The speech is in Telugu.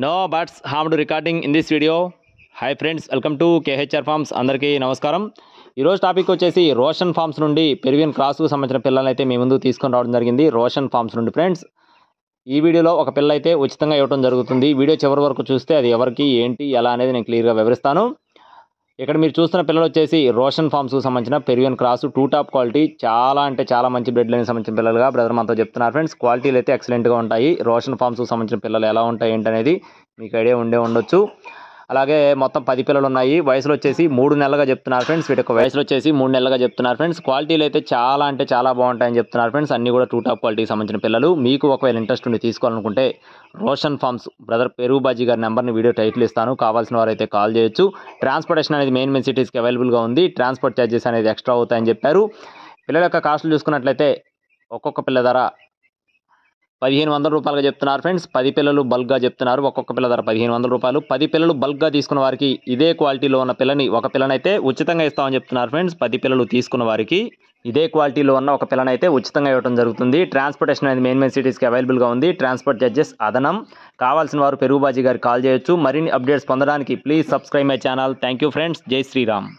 No buts harmed recording in this video. Hi friends, welcome to KHR forms. అందరికీ నమస్కారం. ఈరోజు టాపిక్ వచ్చేసి రోషన్ ఫార్మ్స్ నుండి పెరువియన్ క్రాస్కు సంబంధించిన పిల్లలు అయితే మీ ముందు తీసుకొని రావడం జరిగింది. రోషన్ ఫార్మ్స్ నుండి ఫ్రెండ్స్, ఈ వీడియోలో ఒక పిల్ల అయితే ఉచితంగా ఇవ్వడం జరుగుతుంది. వీడియో చివరి వరకు చూస్తే అది ఎవరికి ఏంటి ఎలా అనేది నేను క్లియర్గా వివరిస్తాను. ఇక్కడ మీరు చూస్తున్న పిల్లలు వచ్చేసి రోషన్ ఫార్మ్స్కు సంబంధించిన పెరువియన్ క్రాస్ 2 టాప్ క్వాలిటీ, చాలా అంటే చాలా మంచి బ్లడ్ లైన్ సంబంధించిన పిల్లలుగా బ్రదర్ మనతో చెప్తున్నారు ఫ్రెండ్స్. క్వాలిటీలు అయితే ఎక్సలెంట్గా ఉంటాయి. రోషన్ ఫార్మ్స్కు సంబంధించిన పిల్లలు ఎలా ఉంటాయి ఏంటనేది మీకు ఐడియా ఉండొచ్చు. అలాగే మొత్తం 10 పిల్లలు ఉన్నాయి. వయసులో వచ్చేసి 3 నెలలుగా చెప్తున్నారు ఫ్రెండ్స్. వీటి యొక్క వయసులో వచ్చేసి 3 నెలలుగా చెప్తున్నారు ఫ్రెండ్స్. క్వాలిటీలు అయితే చాలా అంటే చాలా బాగుంటాయని చెప్తున్నారు ఫ్రెండ్స్. అన్ని కూడా 2 టాప్ క్వాలిటీకి సంబంధించిన పిల్లలు. మీకు ఒకవేళ ఇంట్రెస్ట్ ఉండి తీసుకోవాలనుకుంటే రోషన్ ఫార్మ్స్ బ్రదర్ పెరుగు బాజీ గారి నెంబర్ని వీడియో టైటిల్ ఇస్తాను, కావాల్సిన వారు అయితే కాల్ చేయొచ్చు. ట్రాన్స్పోర్టేషన్ అనేది మెయిన్ సిటీస్కి అవైలబుల్గా ఉంది. ట్రాన్స్పోర్ట్ ఛార్జెస్ అనేది ఎక్స్ట్రా అవుతాయని చెప్పారు. పిల్లల యొక్క కాస్టులు చూసుకున్నట్లయితే ఒక్కొక్క పిల్ల ధర 1500 రూపాయలుగా చెప్తున్నారు ఫ్రెండ్స్. 10 పిల్లలు బల్క్గా చెప్తున్నారు. ఒక్కొక్క పిల్ల ధర 1500 రూపాయలు. 10 పిల్లలు బల్క్గా తీసుకున్న వారికి ఇదే క్వాలిటీలో ఉన్న పిల్లని ఒక పిల్లనైతే ఉచితంగా ఇస్తామని చెప్తున్నారు ఫ్రెండ్స్. 10 పిల్లలు తీసుకున్న వారికి ఇదే క్వాలిటీలో ఉన్న ఒక పిల్లనైతే ఉచితంగా ఇవ్వడం జరుగుతుంది. ట్రాన్స్పోర్టేషన్ అనేది మెయిన్ సిటీస్కి అవైలబుల్గా ఉంది. ట్రాన్స్పోర్ట్ ఛార్జెస్ అదనం. కావాల్సిన వారు పెరుగు బాజీ గారికి కాల్ చేయొచ్చు. మరిన్ని అప్డేట్స్ పొందడానికి please subscribe my channel. Thank you friends. జై శ్రీరామ్.